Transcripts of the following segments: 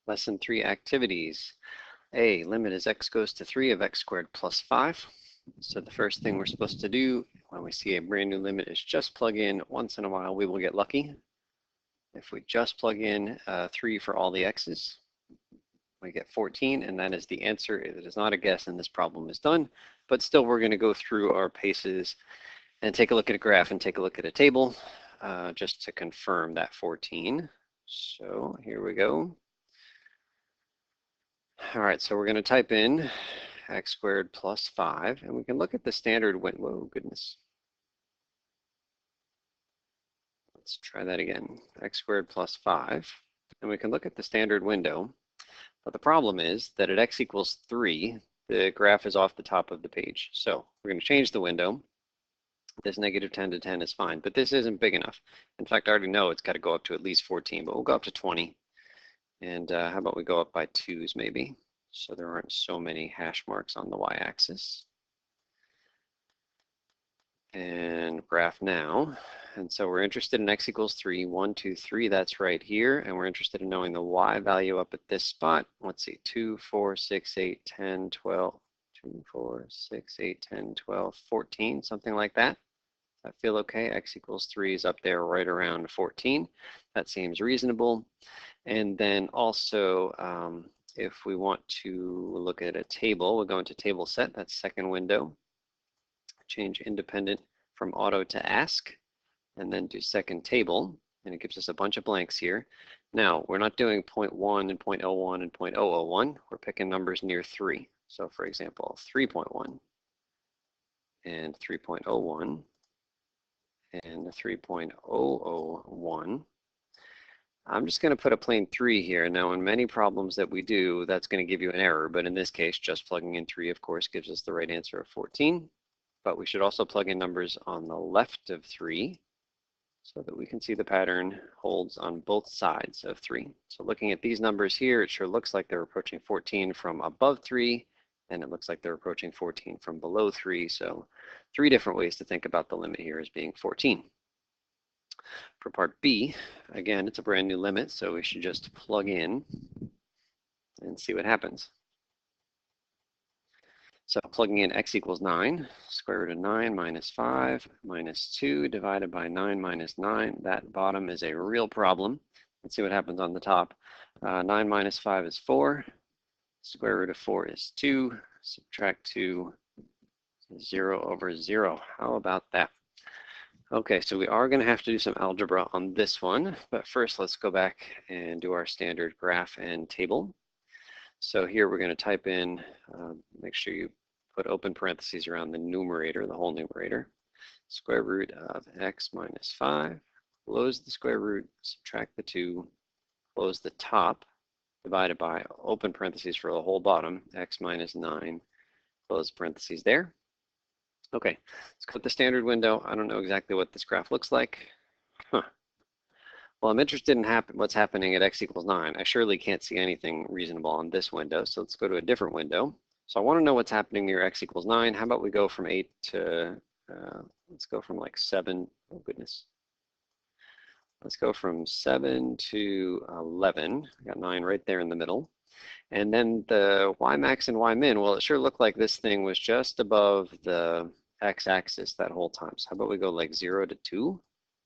Lesson 3 activities. A, limit as x goes to 3 of x squared plus 5. So the first thing we're supposed to do when we see a brand new limit is just plug in. Once in a while we will get lucky. If we just plug in 3 for all the x's, we get 14, and that is the answer. It is not a guess, and this problem is done. But still, we're going to go through our paces and take a look at a graph and take a look at a table just to confirm that 14. So here we go. All right, so we're going to type in x squared plus 5, and we can look at the standard window. Whoa, goodness. Let's try that again. X squared plus 5, and we can look at the standard window. But the problem is that at x equals 3, the graph is off the top of the page. So we're going to change the window. This negative 10 to 10 is fine, but this isn't big enough. In fact, I already know it's got to go up to at least 14, but we'll go up to 20. And how about we go up by 2's maybe, so there aren't so many hash marks on the y-axis. And graph now. And so we're interested in x equals 3, 1, 2, 3, that's right here. And we're interested in knowing the y value up at this spot. Let's see, 2, 4, 6, 8, 10, 12, 2, 4, 6, 8, 10, 12, 14, something like that. I feel okay. X equals 3 is up there right around 14. That seems reasonable. And then also, if we want to look at a table, we'll go into table set, that's second window. Change independent from auto to ask, and then do second table, and it gives us a bunch of blanks here. Now, we're not doing 0.1 and 0.01 and 0.001. We're picking numbers near 3. So for example, 3.1 and 3.01 and 3.001. I'm just going to put a plain 3 here. Now, in many problems that we do, that's going to give you an error, but in this case, just plugging in 3, of course, gives us the right answer of 14. But we should also plug in numbers on the left of 3 so that we can see the pattern holds on both sides of 3. So looking at these numbers here, it sure looks like they're approaching 14 from above 3, and it looks like they're approaching 14 from below 3. So 3 different ways to think about the limit here as being 14. For part B, again, it's a brand new limit, so we should just plug in and see what happens. So plugging in x equals 9, square root of 9 minus 5 minus 2 divided by 9 minus 9. That bottom is a real problem. Let's see what happens on the top. 9 minus 5 is 4. Square root of 4 is 2. Subtract 2, 0 over 0. How about that? Okay, so we are going to have to do some algebra on this one, but first let's go back and do our standard graph and table. So here we're going to type in, make sure you put open parentheses around the numerator, the whole numerator, square root of x minus 5, close the square root, subtract the 2, close the top, divided by open parentheses for the whole bottom, x minus 9, close parentheses there. Okay, let's go with the standard window. I don't know exactly what this graph looks like. Well, I'm interested in what's happening at x equals 9. I surely can't see anything reasonable on this window, so let's go to a different window. So I want to know what's happening near x equals 9. How about we go from 8 to, let's go from like 7. Oh, goodness. Let's go from 7 to 11. I got 9 right there in the middle. And then the y max and y min, well, it sure looked like this thing was just above the x-axis that whole time. So how about we go like 0 to 2?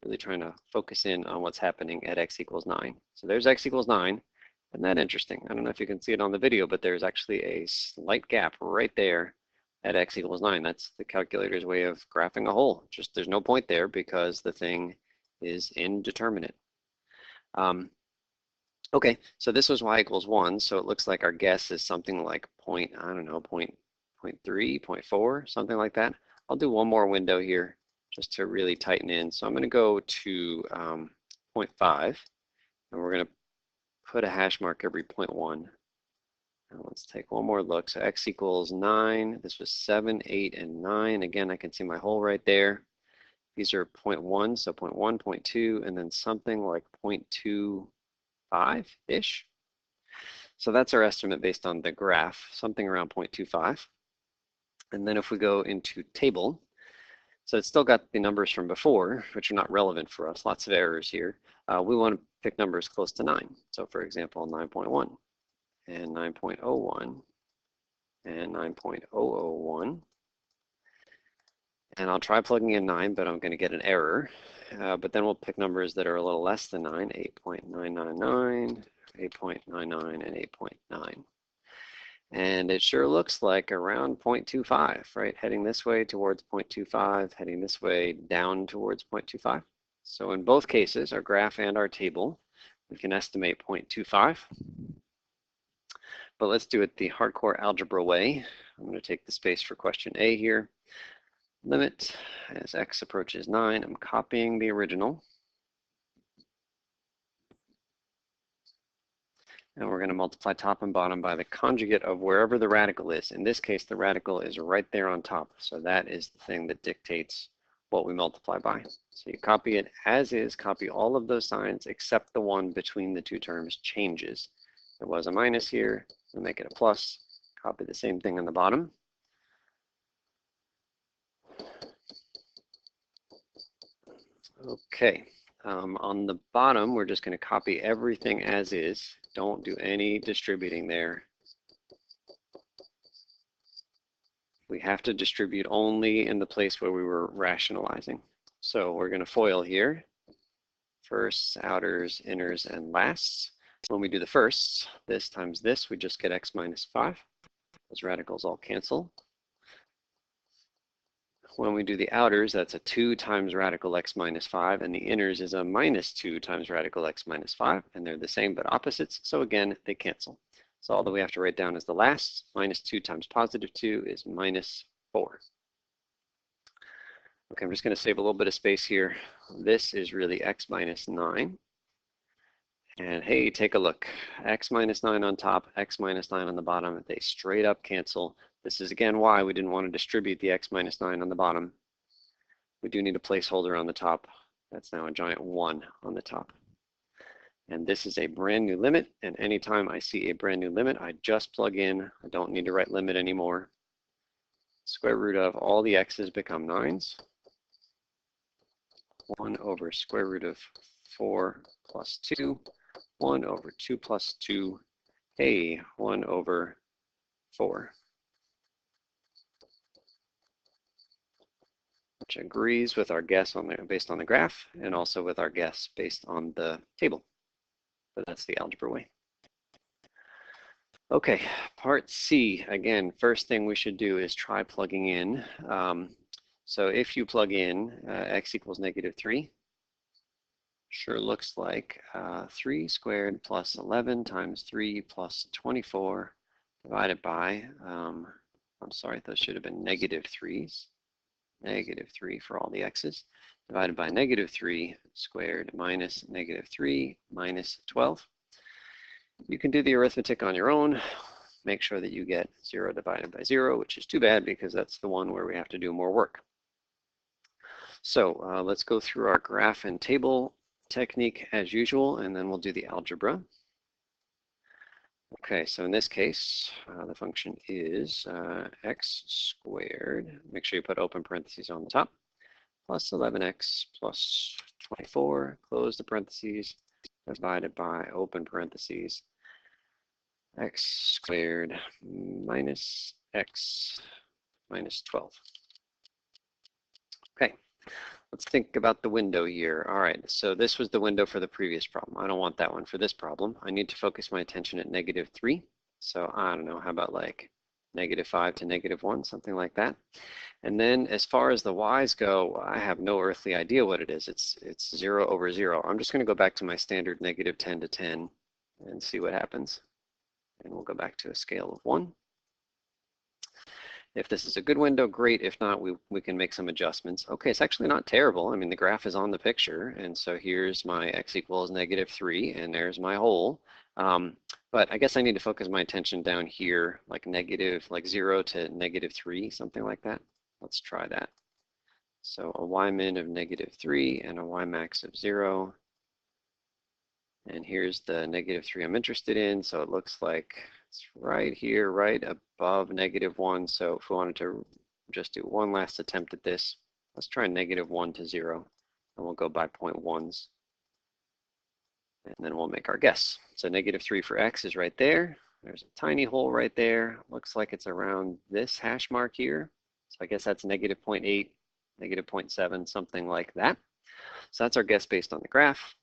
Really trying to focus in on what's happening at x equals 9. So there's x equals 9. Isn't that interesting? I don't know if you can see it on the video, but there's actually a slight gap right there at x equals 9. That's the calculator's way of graphing a hole. Just there's no point there because the thing is indeterminate. Okay, so this was y equals 1, so it looks like our guess is something like point, I don't know, 0.3, 0.4, something like that. I'll do one more window here just to really tighten in. So I'm going to go to 0.5, and we're going to put a hash mark every 0.1. Now let's take one more look. So x equals 9. This was 7, 8, and 9. Again, I can see my hole right there. These are 0.1, so 0.1, 0.2, and then something like 0.25-ish. So that's our estimate based on the graph, something around 0.25. And then if we go into table, so it's still got the numbers from before, which are not relevant for us, lots of errors here. We want to pick numbers close to 9. So for example, 9.1. and 9.01 and 9.001. And I'll try plugging in 9, but I'm going to get an error. But then we'll pick numbers that are a little less than 9, 8.999, 8.99, and 8.9. And it sure looks like around 0.25, right? Heading this way towards 0.25, heading this way down towards 0.25. So in both cases, our graph and our table, we can estimate 0.25. But let's do it the hardcore algebra way. I'm going to take the space for question A here. Limit as x approaches 9. I'm copying the original. And we're going to multiply top and bottom by the conjugate of wherever the radical is. In this case, the radical is right there on top. So that is the thing that dictates what we multiply by. So you copy it as is, copy all of those signs except the one between the two terms changes. There was a minus here, we'll make it a plus. Copy the same thing on the bottom. Okay, on the bottom, we're just going to copy everything as is. Don't do any distributing there. We have to distribute only in the place where we were rationalizing. So we're going to FOIL here. Firsts, outers, inners, and lasts. When we do the firsts, this times this, we just get x minus 5. Those radicals all cancel. When we do the outers, that's a 2 times radical x minus 5, and the inners is a minus 2 times radical x minus 5, and they're the same but opposites, so again, they cancel. So all that we have to write down is the last. Minus 2 times positive 2 is minus 4. Okay, I'm just going to save a little bit of space here. This is really x minus 9. And hey, take a look. X minus 9 on top, x minus 9 on the bottom. They straight up cancel. This is again why we didn't want to distribute the x minus 9 on the bottom. We do need a placeholder on the top. That's now a giant 1 on the top. And this is a brand new limit. And anytime I see a brand new limit, I just plug in. I don't need to write limit anymore. Square root of all the x's become 9s. 1 over square root of 4 plus 2. 1 over 2 plus 2. Hey, 1 over 4. Which agrees with our guess on based on the graph and also with our guess based on the table. But that's the algebra way. Okay, part C. Again, first thing we should do is try plugging in. So if you plug in x equals negative 3, sure looks like 3 squared plus 11 times 3 plus 24 divided by, I'm sorry, those should have been negative 3s. Negative 3 for all the x's, divided by negative 3 squared minus negative 3 minus 12. You can do the arithmetic on your own. Make sure that you get 0 divided by 0, which is too bad because that's the one where we have to do more work. So let's go through our graph and table technique as usual, and then we'll do the algebra. Okay, so in this case, the function is x squared. Make sure you put open parentheses on the top. Plus 11x plus 24, close the parentheses, divided by open parentheses, x squared minus x minus 12. Okay, let's think about the window here. All right, so this was the window for the previous problem. I don't want that one for this problem. I need to focus my attention at negative 3. So I don't know, how about like negative 5 to negative 1, something like that. And then as far as the y's go, I have no earthly idea what it is. It's 0 over 0. I'm just going to go back to my standard negative 10 to 10 and see what happens. And we'll go back to a scale of 1. If this is a good window, great. If not, we can make some adjustments. Okay, it's actually not terrible. I mean, the graph is on the picture. And so here's my x equals negative 3, and there's my hole. But I guess I need to focus my attention down here, like 0 to negative 3, something like that. Let's try that. So a y min of negative 3 and a y max of 0. And here's the negative 3 I'm interested in. So it looks like it's right here, right above negative 1. So if we wanted to just do one last attempt at this, let's try negative 1 to 0. And we'll go by 0.1s. And then we'll make our guess. So negative 3 for x is right there. There's a tiny hole right there. Looks like it's around this hash mark here. So I guess that's negative 0.8, negative 0.7, something like that. So that's our guess based on the graph.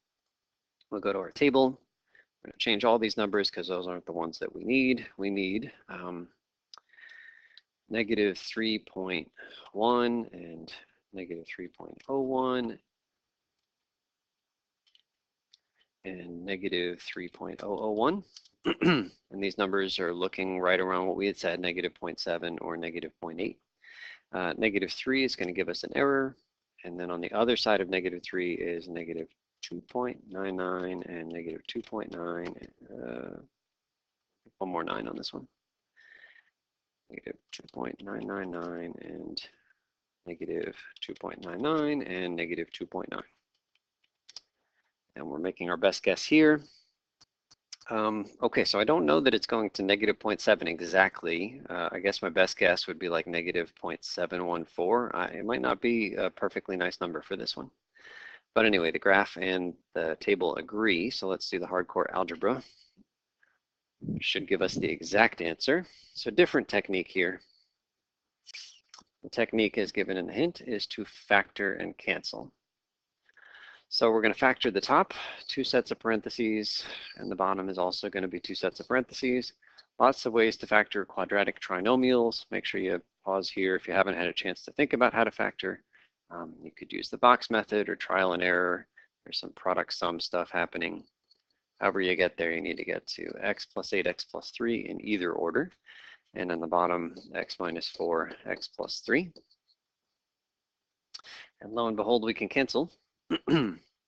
We'll go to our table. We're going to change all these numbers because those aren't the ones that we need. We need negative 3.1 and negative 3.01 and negative 3.001. And these numbers are looking right around what we had said, negative 0.7 or negative 0.8. Negative 3 is going to give us an error. And then on the other side of negative 3 is negative 2.99 and negative 2.9. One more 9 on this one. Negative 2.999 and negative 2.99 and negative 2.9. And we're making our best guess here. Okay, so I don't know that it's going to negative 0.7 exactly. I guess my best guess would be like negative 0.714. It might not be a perfectly nice number for this one. But anyway, the graph and the table agree. So let's do the hardcore algebra. Should give us the exact answer. So different technique here. The technique is given in the hint is to factor and cancel. So we're going to factor the top, 2 sets of parentheses, and the bottom is also going to be 2 sets of parentheses. Lots of ways to factor quadratic trinomials. Make sure you pause here if you haven't had a chance to think about how to factor. You could use the box method or trial and error. There's some product sum stuff happening. However you get there, you need to get to x plus 8, x plus 3 in either order. And on the bottom, x minus 4, x plus 3. And lo and behold, we can cancel.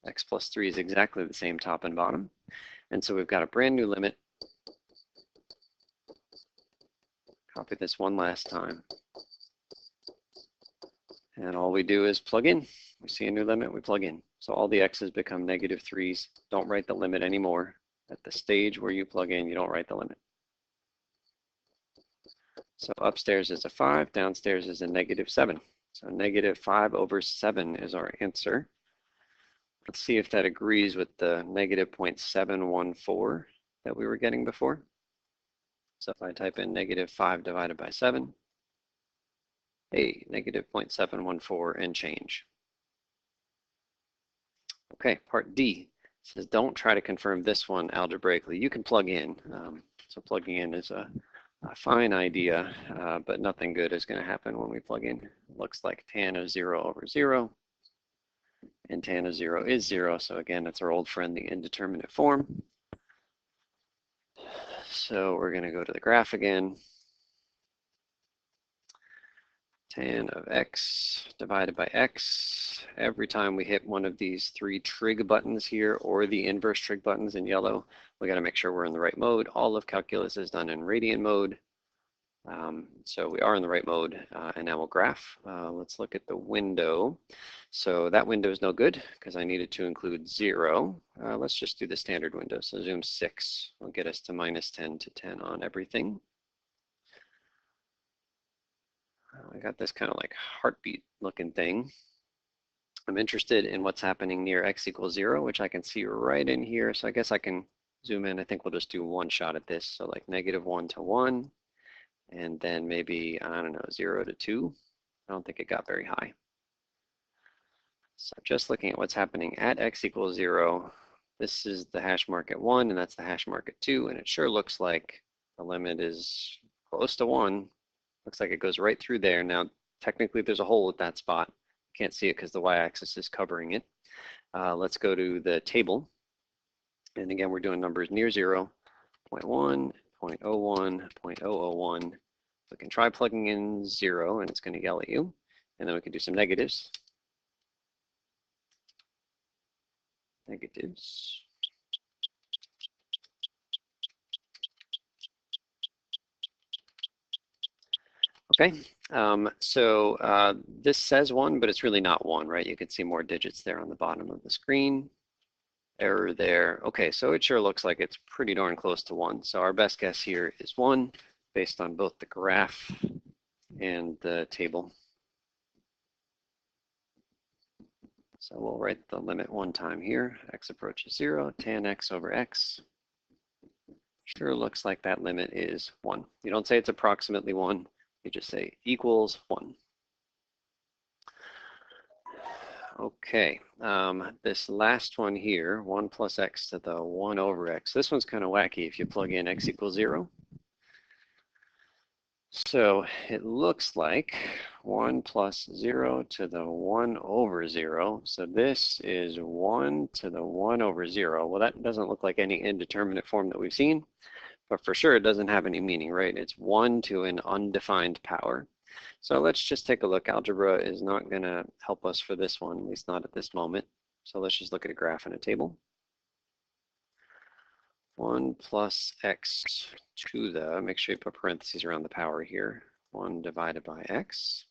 X plus 3 is exactly the same top and bottom. And so we've got a brand new limit. Copy this one last time. And all we do is plug in. We see a new limit, we plug in. So all the x's become negative 3s. Don't write the limit anymore. At the stage where you plug in, you don't write the limit. So upstairs is a 5, downstairs is a negative 7. So negative 5 over 7 is our answer. Let's see if that agrees with the negative 0.714 that we were getting before. So if I type in negative 5 divided by 7, hey, negative 0.714 and change. Okay, part D says don't try to confirm this one algebraically. You can plug in. So plugging in is a fine idea, but nothing good is going to happen when we plug in. It looks like tan of 0 over 0. And tan of 0 is 0. So again, it's our old friend, the indeterminate form. So we're going to go to the graph again. Tan of x divided by x. Every time we hit one of these 3 trig buttons here or the inverse trig buttons in yellow, we got to make sure we're in the right mode. All of calculus is done in radian mode. So we are in the right mode, and now we'll graph. Let's look at the window. So that window is no good because I needed to include 0. Let's just do the standard window. So zoom 6 will get us to minus 10 to 10 on everything. I got this kind of like heartbeat looking thing. I'm interested in what's happening near x equals 0, which I can see right in here. So I guess I can zoom in. I think we'll just do one shot at this. So like negative 1 to 1. And then maybe, I don't know, 0 to 2. I don't think it got very high. So just looking at what's happening at x equals 0, this is the hash mark at 1, and that's the hash mark at 2, and it sure looks like the limit is close to 1. Looks like it goes right through there. Now, technically, there's a hole at that spot. Can't see it because the y-axis is covering it. Let's go to the table. And again, we're doing numbers near 0, 0.1, 0.01, 0.001. We can try plugging in 0, and it's going to yell at you. And then we can do some negatives. Negatives. Okay, so this says 1, but it's really not 1, right? You can see more digits there on the bottom of the screen. Error there. Okay, so it sure looks like it's pretty darn close to 1. So our best guess here is 1 based on both the graph and the table. So we'll write the limit one time here. X approaches 0, tan x over x Sure looks like that limit is 1. You don't say it's approximately 1, you just say equals 1. Okay, this last one here, 1 plus x to the 1 over x, this one's kind of wacky if you plug in x equals 0. So it looks like 1 plus 0 to the 1 over 0. So this is 1 to the 1 over 0. Well, that doesn't look like any indeterminate form that we've seen, but for sure it doesn't have any meaning, right? It's 1 to an undefined power. So let's just take a look. Algebra is not going to help us for this one, at least not at this moment. So let's just look at a graph in a table. 1 plus x to the, make sure you put parentheses around the power here, 1 divided by x.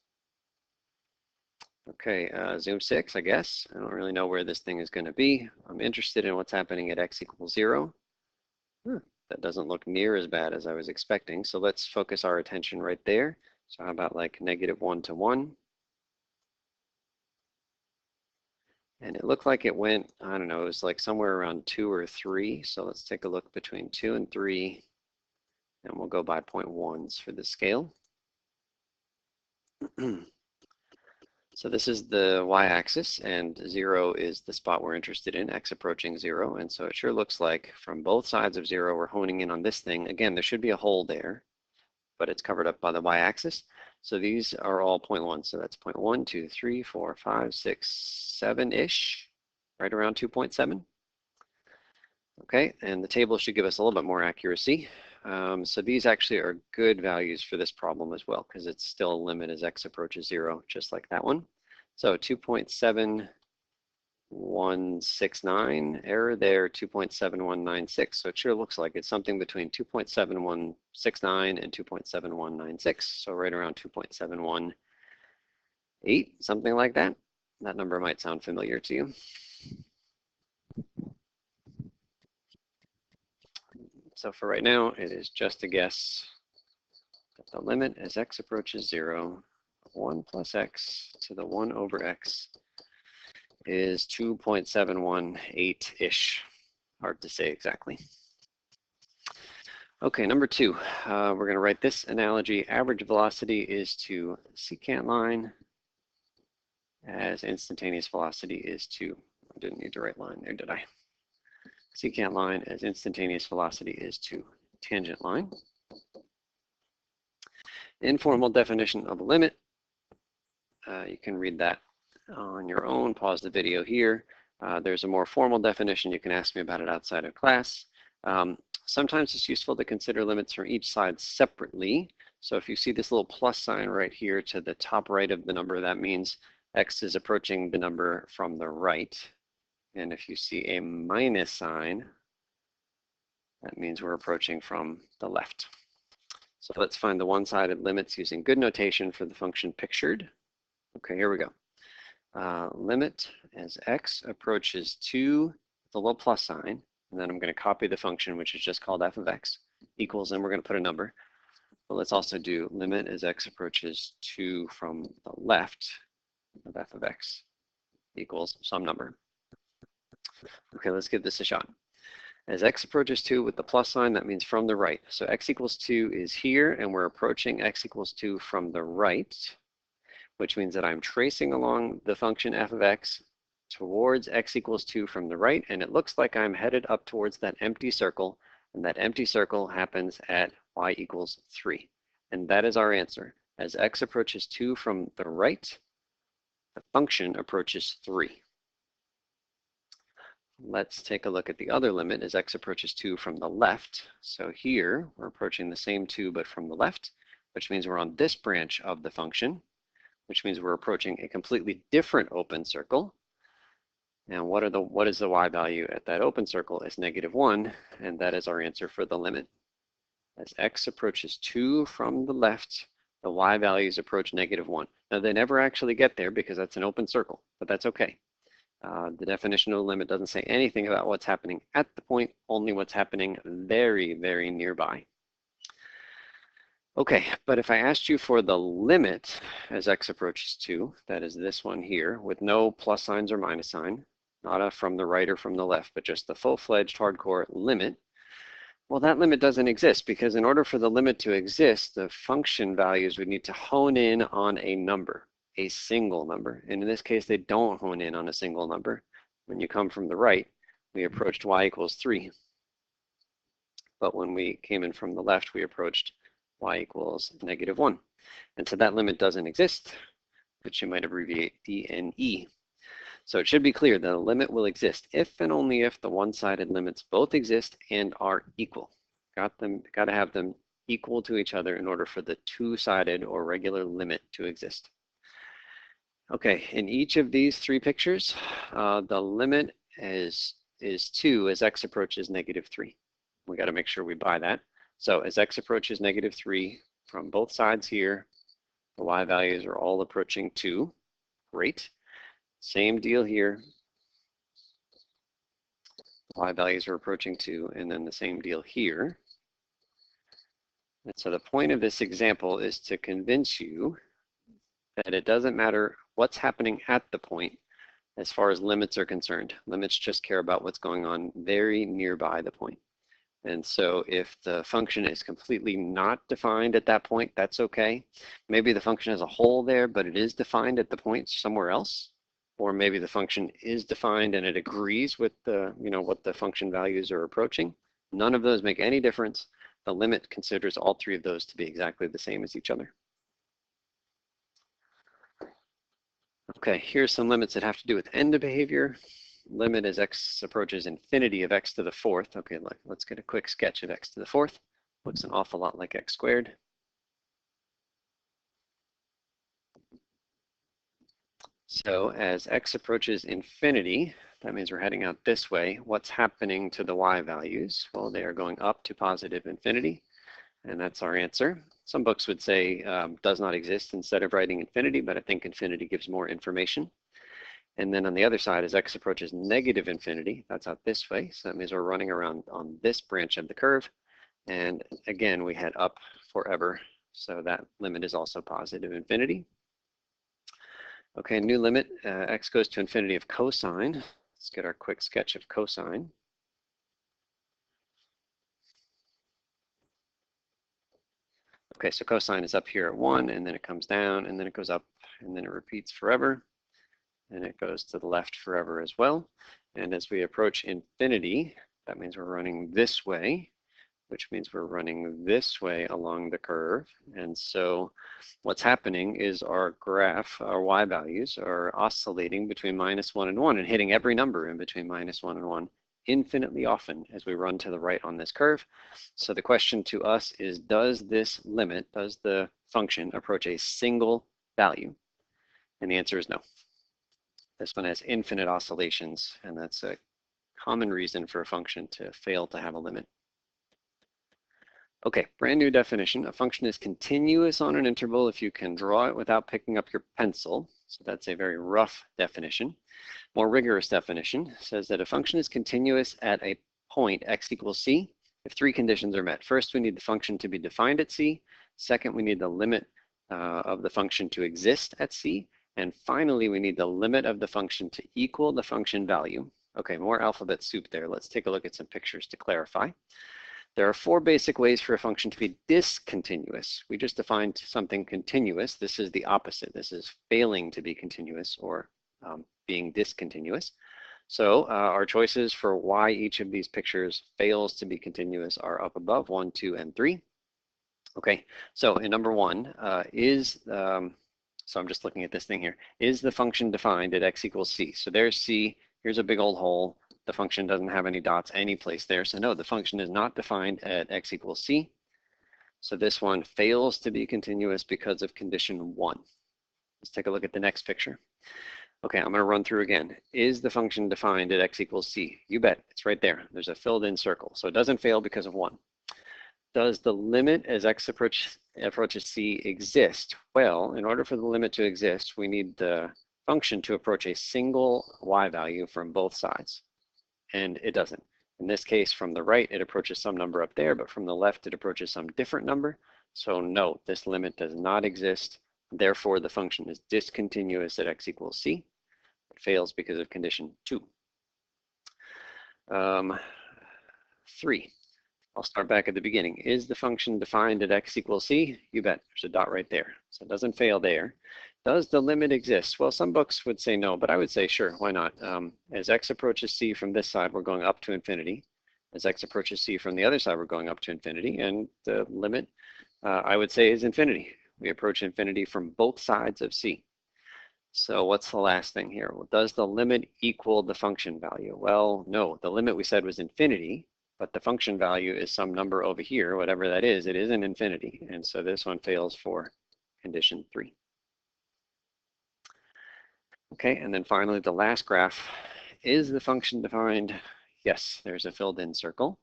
Okay, zoom 6, I guess. I don't really know where this thing is going to be. I'm interested in what's happening at x equals 0. That doesn't look near as bad as I was expecting. So let's focus our attention right there. So how about like -1 to 1? And it looked like it went, I don't know, it was like somewhere around 2 or 3. So let's take a look between 2 and 3. And we'll go by 0.1s for the scale. So this is the y-axis, and 0 is the spot we're interested in, x approaching 0. And so it sure looks like from both sides of 0, we're honing in on this thing. Again, there should be a hole there, but it's covered up by the y-axis. So these are all 0.1. So that's 0.1, 2, 3, 4, 5, 6, 7-ish, right around 2.7. Okay, and the table should give us a little bit more accuracy. So these actually are good values for this problem as well, because it's still a limit as x approaches 0, just like that one. So 2.7169, error there, 2.7196. So it sure looks like it's something between 2.7169 and 2.7196. So right around 2.718, something like that. That number might sound familiar to you. So for right now, it is just a guess that the limit as x approaches 0 of 1 plus x to the 1 over x is 2.718-ish. Hard to say exactly. Okay, number 2, we're going to write this analogy. Average velocity is to secant line as instantaneous velocity is to, I didn't need to write line there, did I? Secant line as instantaneous velocity is to tangent line. Informal definition of a limit. You can read that on your own. Pause the video here. There's a more formal definition. You can ask me about it outside of class. Sometimes it's useful to consider limits from each side separately. So if you see this little plus sign right here to the top right of the number, that means x is approaching the number from the right. And if you see a minus sign, that means we're approaching from the left. So let's find the one-sided limits using good notation for the function pictured. Okay, here we go. Limit as x approaches 2, the little plus sign, and then I'm going to copy the function, which is just called f of x, equals, and we're going to put a number. But let's also do limit as x approaches 2 from the left of f of x equals some number. Okay, let's give this a shot. As x approaches 2 with the plus sign, that means from the right. So x equals 2 is here, and we're approaching x equals 2 from the right, which means that I'm tracing along the function f of x towards x equals 2 from the right, and it looks like I'm headed up towards that empty circle, and that empty circle happens at y equals 3. And that is our answer. As x approaches 2 from the right, the function approaches 3. Let's take a look at the other limit as x approaches 2 from the left. So here, we're approaching the same 2, but from the left, which means we're on this branch of the function, which means we're approaching a completely different open circle. And what is the y value at that open circle? Is -1, and that is our answer for the limit. As x approaches 2 from the left, the y values approach -1. Now they never actually get there because that's an open circle, but that's okay. The definition of the limit doesn't say anything about what's happening at the point, only what's happening very, very nearby. Okay, but if I asked you for the limit as x approaches 2, that is this one here, with no plus signs or minus sign, not a from the right or from the left, but just the full-fledged hardcore limit, Well, that limit doesn't exist because in order for the limit to exist, the function values would need to hone in on a number, a single number. And in this case, they don't hone in on a single number. When you come from the right, we approached y equals 3. But when we came in from the left, we approached y equals -1. And so that limit doesn't exist, which you might abbreviate DNE. So it should be clear that a limit will exist if and only if the one-sided limits both exist and are equal. Got to have them equal to each other in order for the two-sided or regular limit to exist. Okay, in each of these three pictures, the limit is 2 as x approaches -3. We got to make sure we buy that. So as x approaches -3 from both sides here, the y values are all approaching 2. Great. Same deal here. Y values are approaching 2, and then the same deal here. And so the point of this example is to convince you that it doesn't matter what's happening at the point as far as limits are concerned. Limits just care about what's going on very nearby the point. And so if the function is completely not defined at that point, that's okay. Maybe the function has a hole there, but it is defined at the point somewhere else. Or maybe the function is defined and it agrees with the, what the function values are approaching. None of those make any difference. The limit considers all three of those to be exactly the same as each other. Okay, here's some limits that have to do with end of behavior. Limit as x approaches infinity of x to the fourth. Okay, let's get a quick sketch of x to the fourth. Looks an awful lot like x squared. So as x approaches infinity, that means we're heading out this way. What's happening to the y values? Well, they are going up to positive infinity, and that's our answer. Some books would say does not exist instead of writing infinity, but I think infinity gives more information. And then on the other side, as x approaches negative infinity, that's out this way. So that means we're running around on this branch of the curve. And again, we head up forever. So that limit is also positive infinity. Okay, new limit, x goes to infinity of cosine. Let's get our quick sketch of cosine. Okay, so cosine is up here at 1, and then it comes down, and then it goes up, and then it repeats forever. And it goes to the left forever as well. And as we approach infinity, that means we're running this way, which means we're running this way along the curve. And so what's happening is our graph, our y values, are oscillating between -1 and 1 and hitting every number in between -1 and 1 infinitely often as we run to the right on this curve. So the question to us is, does this limit, does the function approach a single value? And the answer is no. This one has infinite oscillations, and that's a common reason for a function to fail to have a limit. Okay, brand new definition. A function is continuous on an interval if you can draw it without picking up your pencil. So that's a very rough definition. More rigorous definition says that a function is continuous at a point x equals c if three conditions are met. First, we need the function to be defined at c. Second, we need the limit of the function to exist at c. And finally, we need the limit of the function to equal the function value. Okay, more alphabet soup there. Let's take a look at some pictures to clarify. There are 4 basic ways for a function to be discontinuous. We just defined something continuous. This is the opposite. This is failing to be continuous or being discontinuous. So our choices for why each of these pictures fails to be continuous are up above, 1, 2, and 3. Okay, so in number 1 so I'm just looking at this thing here. Is the function defined at x equals c? So there's c. Here's a big old hole. The function doesn't have any dots any place there. So no, the function is not defined at x equals c. So this one fails to be continuous because of condition 1. Let's take a look at the next picture. Okay, I'm going to run through again. Is the function defined at x equals c? You bet. It's right there. There's a filled in circle. So it doesn't fail because of 1. Does the limit as x approaches c exist? Well, in order for the limit to exist, we need the function to approach a single y value from both sides. And it doesn't. In this case, from the right, it approaches some number up there, but from the left, it approaches some different number. So no, this limit does not exist. Therefore, the function is discontinuous at x equals c. It fails because of condition 2. 3. I'll start back at the beginning. Is the function defined at x equals c? You bet. There's a dot right there. So it doesn't fail there. Does the limit exist? Well, some books would say no, but I would say sure, why not? As x approaches c from this side, we're going up to infinity. As x approaches c from the other side, we're going up to infinity. And the limit, I would say, is infinity. We approach infinity from both sides of c. So what's the last thing here? Well, does the limit equal the function value? Well, no. The limit we said was infinity, but the function value is some number over here, whatever that is. It isn't infinity. And so this one fails for condition 3. Okay, and then finally the last graph. Is the function defined? Yes, there's a filled in circle.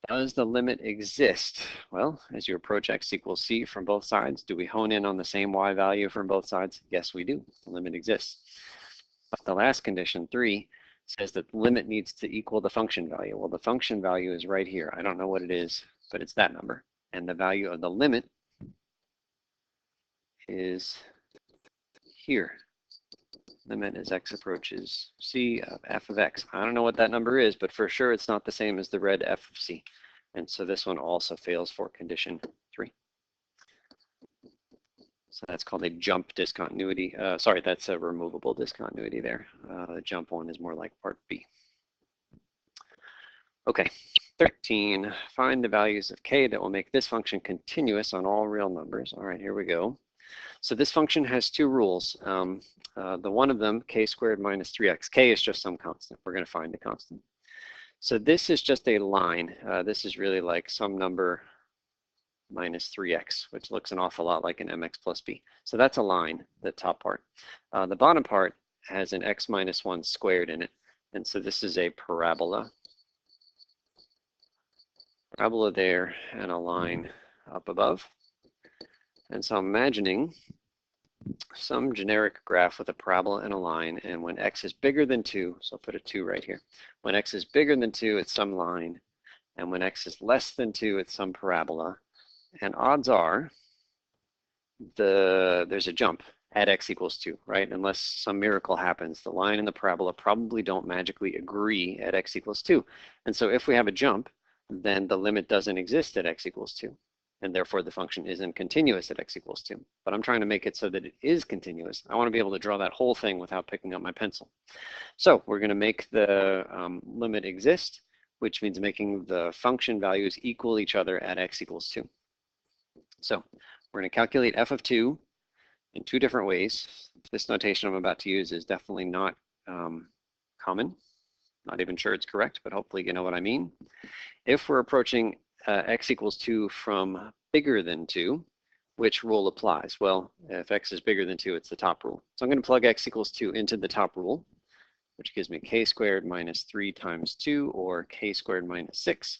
Does the limit exist? Well, as you approach x equals c from both sides, do we hone in on the same y value from both sides? Yes, we do. The limit exists. But the last condition, 3, says that the limit needs to equal the function value. Well, the function value is right here. I don't know what it is, but it's that number. And the value of the limit is here. Limit as x approaches c of f of x. I don't know what that number is, but for sure it's not the same as the red f of c. And so this one also fails for condition 3. So that's called a jump discontinuity. Sorry, that's a removable discontinuity there. The jump one is more like part B. Okay, 13, find the values of k that will make this function continuous on all real numbers. All right, here we go. So this function has two rules. The one of them, k squared minus 3x. K is just some constant. We're going to find the constant. So this is just a line. This is really like some number minus 3x, which looks an awful lot like an mx plus b. So that's a line, the top part. The bottom part has an x minus 1 squared in it. And so this is a parabola. Parabola there and a line up above. And so I'm imagining some generic graph with a parabola and a line, and when x is bigger than 2, so I'll put a 2 right here. When x is bigger than 2, it's some line, and when x is less than 2, it's some parabola. And odds are there's a jump at x equals 2, right? Unless some miracle happens, the line and the parabola probably don't magically agree at x equals 2. And so if we have a jump, then the limit doesn't exist at x equals 2. And therefore the function isn't continuous at x equals 2. But I'm trying to make it so that it is continuous. I want to be able to draw that whole thing without picking up my pencil. So we're going to make the limit exist, which means making the function values equal each other at x equals 2. So we're going to calculate f of 2 in two different ways. This notation I'm about to use is definitely not common. Not even sure it's correct, but hopefully you know what I mean. If we're approaching x equals 2 from bigger than 2, which rule applies? Well, if x is bigger than 2, it's the top rule. So I'm going to plug x equals 2 into the top rule, which gives me k squared minus 3 times 2, or k squared minus 6.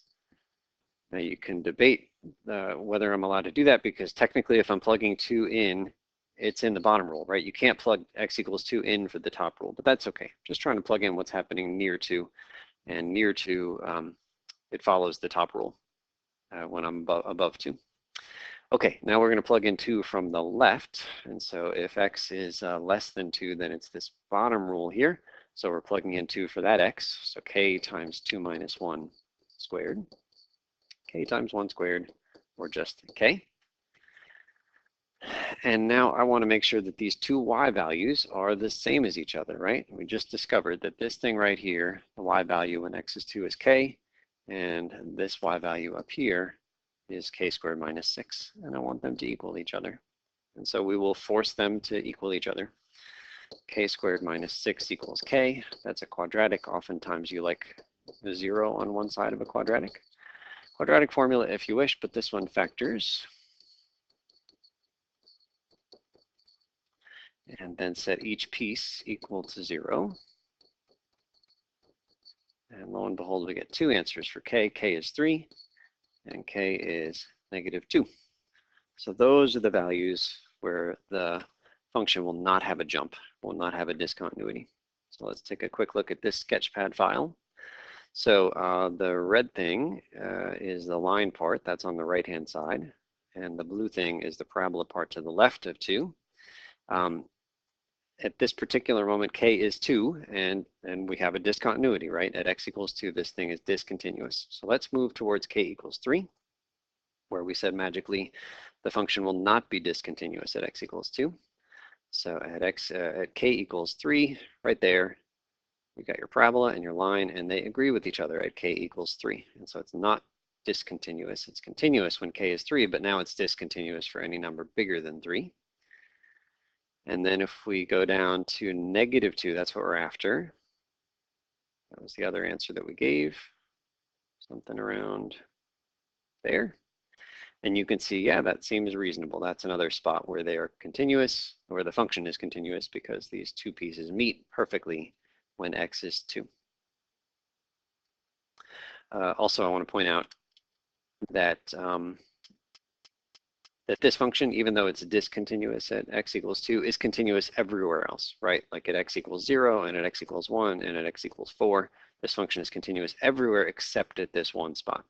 Now you can debate whether I'm allowed to do that, because technically if I'm plugging 2 in, it's in the bottom rule, right? You can't plug x equals 2 in for the top rule, but that's okay. Just trying to plug in what's happening near 2, and near 2, it follows the top rule when I'm above 2. Okay, now we're going to plug in 2 from the left, and so if x is less than 2, then it's this bottom rule here. So we're plugging in 2 for that x, so k times 2 minus 1 squared, k times 1 squared, or just k. And now I want to make sure that these two y values are the same as each other, right? We just discovered that this thing right here, the y value when x is 2 is k, and this y value up here is k squared minus 6, and I want them to equal each other. And so we will force them to equal each other. K squared minus 6 equals k. That's a quadratic. Oftentimes you like the 0 on one side of a quadratic. Quadratic formula if you wish, but this one factors. And then set each piece equal to 0. And lo and behold, we get two answers for k. K is 3, and k is negative 2. So those are the values where the function will not have a jump, will not have a discontinuity. So let's take a quick look at this sketchpad file. So the red thing is the line part, that's on the right-hand side, and the blue thing is the parabola part to the left of 2. at this particular moment, k is 2, and we have a discontinuity, right? At x equals 2, this thing is discontinuous. So let's move towards k equals 3, where we said magically the function will not be discontinuous at x equals 2. So at k equals 3, right there, you got your parabola and your line, and they agree with each other at k equals 3. And so it's not discontinuous. It's continuous when k is 3, but now it's discontinuous for any number bigger than 3. And then if we go down to -2, that's what we're after. That was the other answer that we gave, something around there. And you can see, yeah, that seems reasonable. That's another spot where they are continuous, where the function is continuous, because these two pieces meet perfectly when x is 2. Also, I want to point out that that this function, even though it's discontinuous at x equals 2, is continuous everywhere else, right? Like at x equals 0, and at x equals 1, and at x equals 4. This function is continuous everywhere except at this one spot.